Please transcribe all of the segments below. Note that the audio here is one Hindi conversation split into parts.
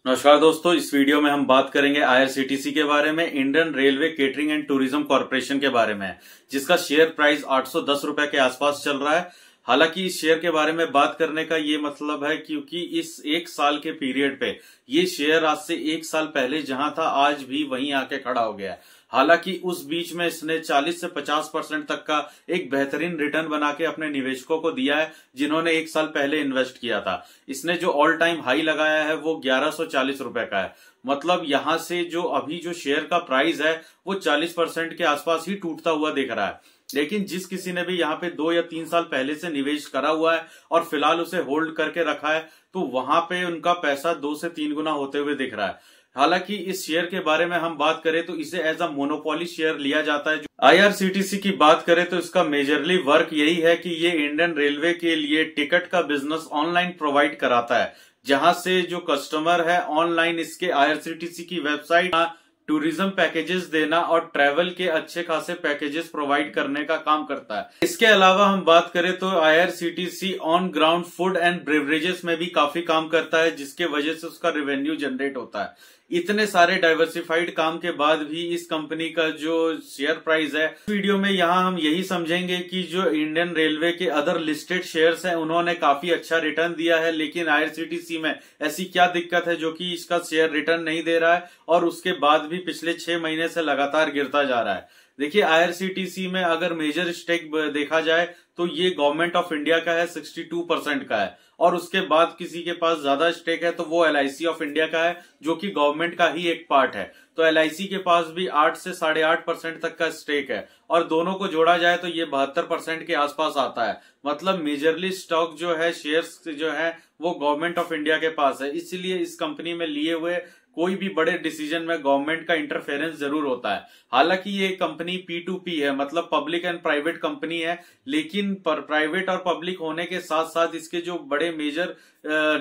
नमस्कार दोस्तों, इस वीडियो में हम बात करेंगे आईआरसीटीसी के बारे में, Indian railway catering and tourism corporation के बारे में, जिसका शेयर प्राइस 810 रुपए के आसपास चल रहा है। हालांकि इस शेयर के बारे में बात करने का ये मतलब है क्योंकि इस एक साल के पीरियड पे ये शेयर आज से एक साल पहले जहां था आज भी वहीं आके खड़ा हो गया है। हालांकि उस बीच में इसने 40 से 50% तक का एक बेहतरीन रिटर्न बना के अपने निवेशकों को दिया है, जिन्होंने एक साल पहले इन्वेस्ट किया था। इसने जो ऑल टाइम हाई लगाया है वो 1140 रुपए का है। मतलब यहां से जो अभी जो शेयर का प्राइस है वो 40% के आसपास ही टूटता हुआ दिख रहा है। लेकिन जिस किसी ने भी यहाँ पे 2 या 3 साल पहले से निवेश करा हुआ है और फिलहाल उसे होल्ड करके रखा है, तो वहां पे उनका पैसा 2 से 3 गुना होते हुए दिख रहा है। हालांकि इस शेयर के बारे में हम बात करें तो इसे एज अ मोनोपोली शेयर लिया जाता है। आईआरसीटीसी की बात करें तो इसका मेजरली वर्क यही है कि ये इंडियन रेलवे के लिए टिकट का बिजनेस ऑनलाइन प्रोवाइड कराता है, जहां से जो कस्टमर है ऑनलाइन इसके आईआरसीटीसी की वेबसाइट टूरिज्म पैकेजेस देना और ट्रैवल के अच्छे खासे पैकेजेस प्रोवाइड करने का काम करता है। इसके अलावा हम बात करें तो IRCTC on ground food and beverages में भी काफी काम करता है, जिसके वजह से उसका रेवेन्यू जनरेट होता है। इतने सारे डाइवर्सिफाइड काम के बाद भी इस कंपनी का जो शेयर प्राइस है, इस वीडियो में यहाँ हम यही समझेंगे कि जो इंडियन रेलवे के अदर लिस्टेड शेयर्स हैं उन्होंने काफी अच्छा रिटर्न दिया है, लेकिन आईआरसीटीसी में ऐसी क्या दिक्कत है जो कि इसका शेयर रिटर्न नहीं दे रहा है और उसके बाद भी पिछले 6 महीने से लगातार गिरता जा रहा है। देखिए, आईआरसीटीसी में अगर मेजर स्टेक देखा जाए तो ये गवर्नमेंट ऑफ इंडिया का है, 62% का है, और उसके बाद किसी के पास ज्यादा स्टेक है तो वो एलआईसी ऑफ इंडिया का है, जो कि गवर्नमेंट का ही एक पार्ट है। तो एलआईसी के पास भी 8 से 8.5% तक का स्टेक है, और दोनों को जोड़ा जाए तो ये 72% के आसपास आता है। मतलब मेजरली स्टॉक जो है, शेयर्स जो है, वो गवर्नमेंट ऑफ इंडिया के पास है। इसलिए इस कंपनी में लिए हुए कोई भी बड़े डिसीजन में गवर्नमेंट का इंटरफेरेंस जरूर होता है। हालांकि ये कंपनी P2P है, मतलब पब्लिक एंड प्राइवेट कंपनी है, लेकिन प्राइवेट और पब्लिक होने के साथ साथ इसके जो बड़े मेजर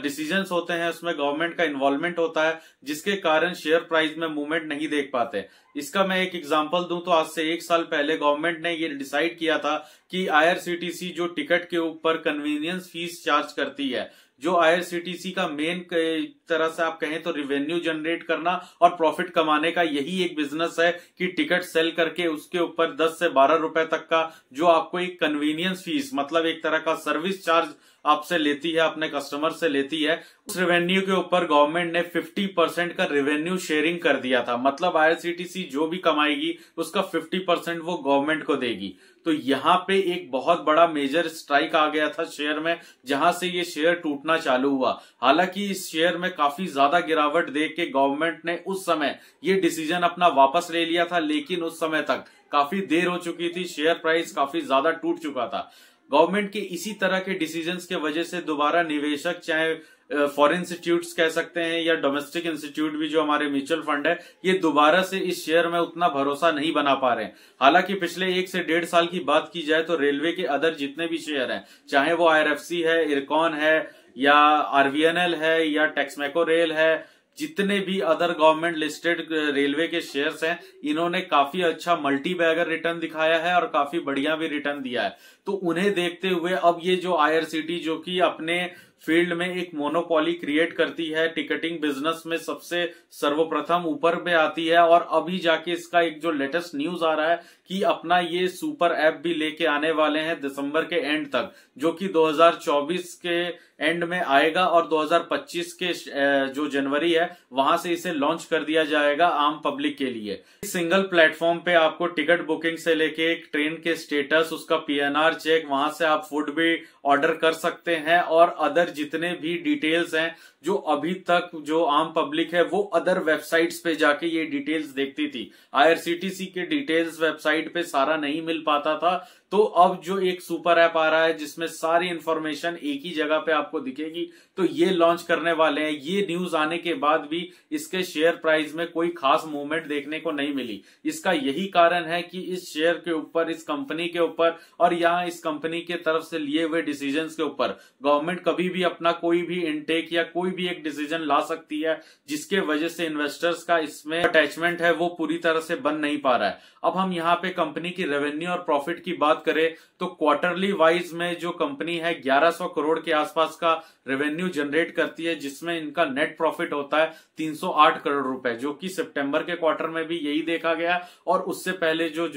डिसीजंस होते हैं उसमें गवर्नमेंट का इन्वॉल्वमेंट होता है, जिसके कारण शेयर प्राइस में मूवमेंट नहीं देख पाते। इसका मैं एक एग्जांपल दूं तो आज से एक साल पहले गवर्नमेंट ने ये डिसाइड किया था कि आईआरसीटीसी जो टिकट के ऊपर कन्वीनियंस फीस चार्ज करती है, जो आईआरसीटीसी का मेन तरह से आप कहें तो रिवेन्यू जनरेट करना और प्रॉफिट कमाने का यही एक बिजनेस है कि टिकट सेल करके उसके ऊपर 10 से 12 रुपए तक का जो आपको एक कन्वीनियंस फीस, मतलब एक तरह का सर्विस चार्ज आपसे लेती है, अपने कस्टमर से लेती है, उस रेवेन्यू के ऊपर गवर्नमेंट ने 50% का रेवेन्यू शेयरिंग कर दिया था। मतलब आईआरसीटीसी जो भी कमाएगी उसका 50% वो गवर्नमेंट को देगी। तो यहाँ पे एक बहुत बड़ा मेजर स्ट्राइक आ गया था शेयर में, जहां से ये शेयर टूटना चालू हुआ। हालांकि इस शेयर में काफी ज्यादा गिरावट देख के गवर्नमेंट ने उस समय ये डिसीजन अपना वापस ले लिया था, लेकिन उस समय तक काफी देर हो चुकी थी, शेयर प्राइस काफी ज्यादा टूट चुका था। गवर्नमेंट के इसी तरह के डिसीजंस के वजह से दोबारा निवेशक, चाहे फॉरेन इंस्टीट्यूट्स कह सकते हैं या डोमेस्टिक इंस्टीट्यूट भी जो हमारे म्यूचुअल फंड है, ये दोबारा से इस शेयर में उतना भरोसा नहीं बना पा रहे हैं। हालांकि पिछले 1 से 1.5 साल की बात की जाए तो रेलवे के अदर जितने भी शेयर हैं, चाहे वो आईआरएफसी है, इरकॉन है, या आरवीएनएल है, या टेक्समेको रेल है, जितने भी अदर गवर्नमेंट लिस्टेड रेलवे के शेयर्स हैं, इन्होंने काफी अच्छा मल्टी बैगर रिटर्न दिखाया है और काफी बढ़िया भी रिटर्न दिया है। तो उन्हें देखते हुए अब ये जो आईआरसीटी जो कि अपने फील्ड में एक मोनोपोली क्रिएट करती है, टिकटिंग बिजनेस में सबसे सर्वप्रथम ऊपर पे आती है, और अभी जाके इसका एक जो लेटेस्ट न्यूज आ रहा है कि अपना ये सुपर ऐप भी लेके आने वाले हैं दिसंबर के एंड तक, जो कि 2024 के एंड में आएगा, और 2025 के जो जनवरी है वहां से इसे लॉन्च कर दिया जाएगा आम पब्लिक के लिए। इस सिंगल प्लेटफॉर्म पे आपको टिकट बुकिंग से लेके एक ट्रेन के स्टेटस, उसका पीएनआर चेक, वहां से आप फूड भी ऑर्डर कर सकते हैं, और अदर जितने भी डिटेल्स हैं जो अभी तक जो आम पब्लिक है वो अदर वेबसाइट्स पे जाके ये डिटेल्स देखती थी। आईआरसीटीसी के डिटेल्स वेबसाइट पे सारा नहीं मिल पाता था, तो अब जो एक सुपर ऐप आ रहा है जिसमें सारी इंफॉर्मेशन एक ही जगह पे आपको दिखेगी, तो ये लॉन्च करने वाले हैं। ये न्यूज आने के बाद भी इसके शेयर प्राइस में कोई खास मूवमेंट देखने को नहीं मिली। इसका यही कारण है कि इस शेयर के ऊपर, इस कंपनी के ऊपर, और यहाँ इस कंपनी के तरफ से लिए हुए डिसीजंस के ऊपर गवर्नमेंट कभी भी अपना कोई भी इनटेक या कोई भी एक डिसीजन ला सकती है, जिसके वजह से इन्वेस्टर्स का इसमें अटैचमेंट है वो पूरी तरह से बन नहीं पा रहा है। अब हम यहाँ पे कंपनी की रेवेन्यू और प्रॉफिट की बात करें तो क्वार्टरली वाइज में जो कंपनी है 1100 करोड़ के आसपास का रेवेन्यू जनरेट करती है, जिसमें इनका नेट प्रॉफिट होता है 308 करोड़ रुपए, जो कि सितंबर के क्वार्टर में भी यही देखा गया और उससे पहले जो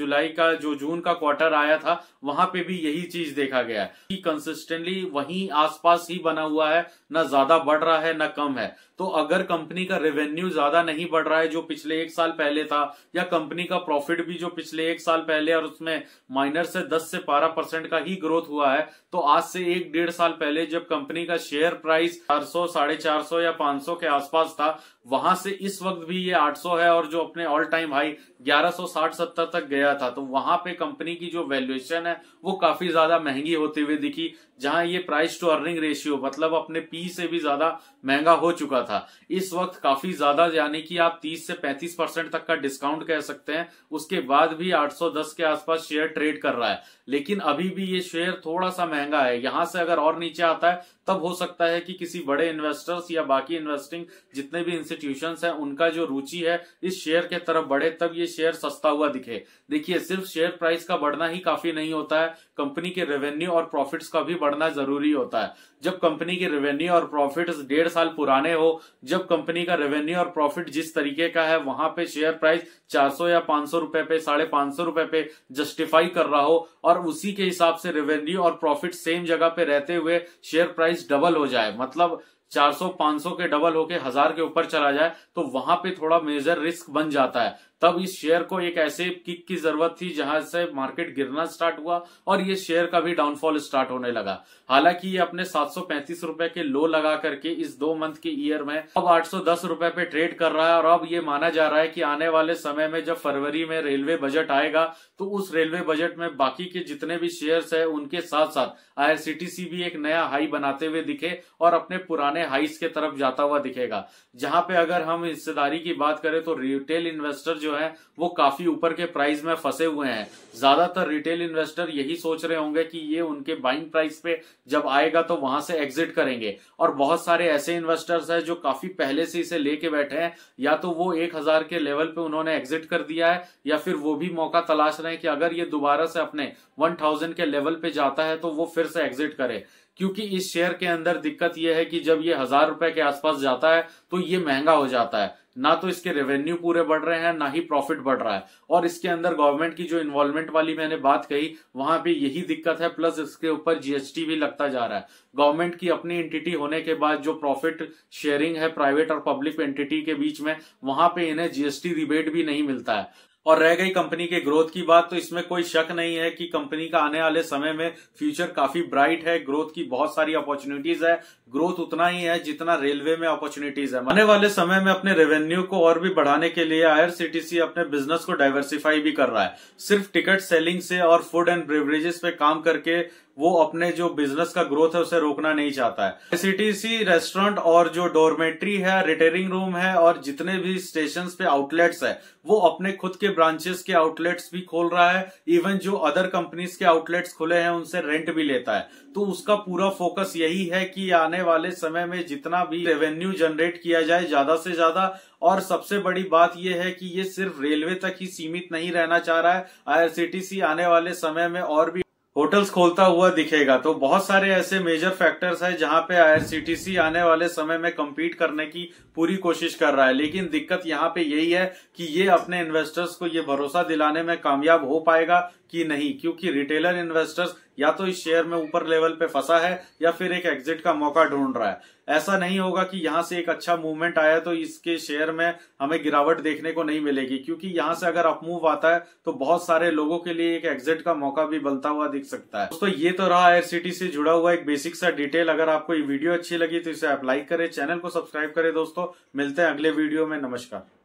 जून का क्वार्टर आया था वहां पे भी यही चीज देखा गया कि कंसिस्टेंटली वहीं आसपास ही बना हुआ है, ना ज्यादा बढ़ रहा है ना कम है। तो अगर कंपनी का रेवेन्यू ज्यादा नहीं बढ़ रहा है जो पिछले एक साल पहले था, या कंपनी का प्रॉफिट भी जो पिछले एक साल पहले और उसमें माइनर से 10 से 12% का ही ग्रोथ हुआ है, तो आज से 1-1.5 साल पहले जब कंपनी का शेयर प्राइस 400, 450 या 500 के आसपास था, वहां से इस वक्त भी ये 800 है और जो अपने ऑल टाइम हाई 1160-70 तक गया था, तो वहां पे कंपनी की जो वैल्यूएशन है वो काफी ज्यादा महंगी होती हुई दिखी, जहां ये प्राइस टू अर्निंग रेशियो मतलब अपने पी से भी ज्यादा महंगा हो चुका था। इस वक्त काफी ज्यादा, यानी कि आप 30 से 35% तक का डिस्काउंट कह सकते हैं, उसके बाद भी 810 के आसपास शेयर ट्रेड कर रहा है। लेकिन अभी भी ये शेयर थोड़ा सा महंगा है, यहां से अगर और नीचे आता है तब हो सकता है कि किसी बड़े इन्वेस्टर्स या बाकी इन्वेस्टिंग जितने भी इंस्टीट्यूशंस हैं उनका जो रुचि है इस शेयर के तरफ बढ़े, तब ये शेयर सस्ता हुआ दिखे। देखिए, सिर्फ शेयर प्राइस का बढ़ना ही काफी नहीं होता है, कंपनी के रेवेन्यू और प्रॉफिट्स का भी बढ़ना जरूरी होता है। जब कंपनी के रेवेन्यू और प्रॉफिट 1.5 साल पुराने हो, जब कंपनी का रेवेन्यू और प्रॉफिट जिस तरीके का है वहां पे शेयर प्राइस 400 या 500 रुपए पे, 550 रुपए पे जस्टिफाई कर रहा हो, और उसी के हिसाब से रेवेन्यू और प्रॉफिट सेम जगह पे रहते हुए शेयर प्राइस डबल हो जाए, मतलब 400-500 के डबल होके 1000 के ऊपर चला जाए, तो वहां पे थोड़ा मेजर रिस्क बन जाता है। तब इस शेयर को एक ऐसे किक की जरूरत थी जहां से मार्केट गिरना स्टार्ट हुआ और ये शेयर का भी डाउनफॉल स्टार्ट होने लगा। हालांकि ये अपने 735 रुपए के लो लगा करके इस 2 मंथ के ईयर में अब 810 रुपए पे ट्रेड कर रहा है, और अब ये माना जा रहा है कि आने वाले समय में जब फरवरी में रेलवे बजट आएगा तो उस रेलवे बजट में बाकी के जितने भी शेयर्स है उनके साथ साथ आईआरसीटीसी भी एक नया हाई बनाते हुए दिखे और अपने पुराने हाईस के तरफ जाता हुआ दिखेगा। जहां पे अगर हम हिस्सेदारी की बात करें तो रिटेल इन्वेस्टर जो है वो काफी ऊपर के प्राइस में फंसे हुए हैं। ज्यादातर रिटेल इन्वेस्टर यही सोच रहे होंगे कि ये उनके बाइंग प्राइस पे जब आएगा तो वहां से एग्जिट करेंगे, और बहुत सारे ऐसे इन्वेस्टर्स हैं जो काफी पहले से इसे लेके बैठे हैं, या तो वो 1000 के लेवल पे उन्होंने एग्जिट कर दिया है, या फिर वो भी मौका तलाश रहे हैं कि अगर ये दोबारा से अपने 1000 के लेवल पे जाता है तो वो फिर से एग्जिट करे। क्योंकि इस शेयर के अंदर दिक्कत यह है कि जब ये 1000 रुपए के आसपास जाता है तो ये महंगा हो जाता है, ना तो इसके रेवेन्यू पूरे बढ़ रहे हैं ना ही प्रॉफिट बढ़ रहा है, और इसके अंदर गवर्नमेंट की जो इन्वॉल्वमेंट वाली मैंने बात कही वहां पे यही दिक्कत है, प्लस इसके ऊपर जीएसटी भी लगता जा रहा है। गवर्नमेंट की अपनी एंटिटी होने के बाद जो प्रॉफिट शेयरिंग है प्राइवेट और पब्लिक एंटिटी के बीच में, वहां पे इन्हें जीएसटी रिबेट भी नहीं मिलता है। और रह गई कंपनी के ग्रोथ की बात, तो इसमें कोई शक नहीं है कि कंपनी का आने वाले समय में फ्यूचर काफी ब्राइट है, ग्रोथ की बहुत सारी अपॉर्चुनिटीज है, ग्रोथ उतना ही है जितना रेलवे में अपॉर्चुनिटीज है। आने वाले समय में अपने रेवेन्यू को और भी बढ़ाने के लिए आईआरसीटीसी अपने बिजनेस को डाइवर्सिफाई भी कर रहा है। सिर्फ टिकट सेलिंग से और फूड एंड बेवरेजेस पे काम करके वो अपने जो बिजनेस का ग्रोथ है उसे रोकना नहीं चाहता है। आईआरसीटीसी रेस्टोरेंट और जो डोरमेट्री है, रिटेलिंग रूम है और जितने भी स्टेशंस पे आउटलेट्स है वो अपने खुद के ब्रांचेस के आउटलेट्स भी खोल रहा है। इवन जो अदर कंपनीज के आउटलेट्स खुले हैं उनसे रेंट भी लेता है। तो उसका पूरा फोकस यही है कि आने वाले समय में जितना भी रेवेन्यू जनरेट किया जाए ज्यादा से ज्यादा, और सबसे बड़ी बात यह है कि ये सिर्फ रेलवे तक ही सीमित नहीं रहना चाह रहा है। आईआरसीटीसी आने वाले समय में और भी होटल्स खोलता हुआ दिखेगा। तो बहुत सारे ऐसे मेजर फैक्टर्स हैं जहां पे आईआरसीटीसी आने वाले समय में compete करने की पूरी कोशिश कर रहा है। लेकिन दिक्कत यहाँ पे यही है कि ये अपने इन्वेस्टर्स को ये भरोसा दिलाने में कामयाब हो पाएगा कि नहीं, क्योंकि रिटेलर इन्वेस्टर्स या तो इस शेयर में ऊपर लेवल पे फंसा है या फिर एक एग्जिट का मौका ढूंढ रहा है। ऐसा नहीं होगा कि यहां से एक अच्छा मूवमेंट आया तो इसके शेयर में हमें गिरावट देखने को नहीं मिलेगी, क्योंकि यहां से अगर अपमूव आता है तो बहुत सारे लोगों के लिए एक एग्जिट का मौका भी बनता हुआ दिख सकता है। दोस्तों, ये तो रहा आईआरसीटीसी से जुड़ा हुआ एक बेसिक सा डिटेल। अगर आपको ये वीडियो अच्छी लगी तो इसे आप लाइक करें, चैनल को सब्सक्राइब करें। दोस्तों, मिलते हैं अगले वीडियो में। नमस्कार।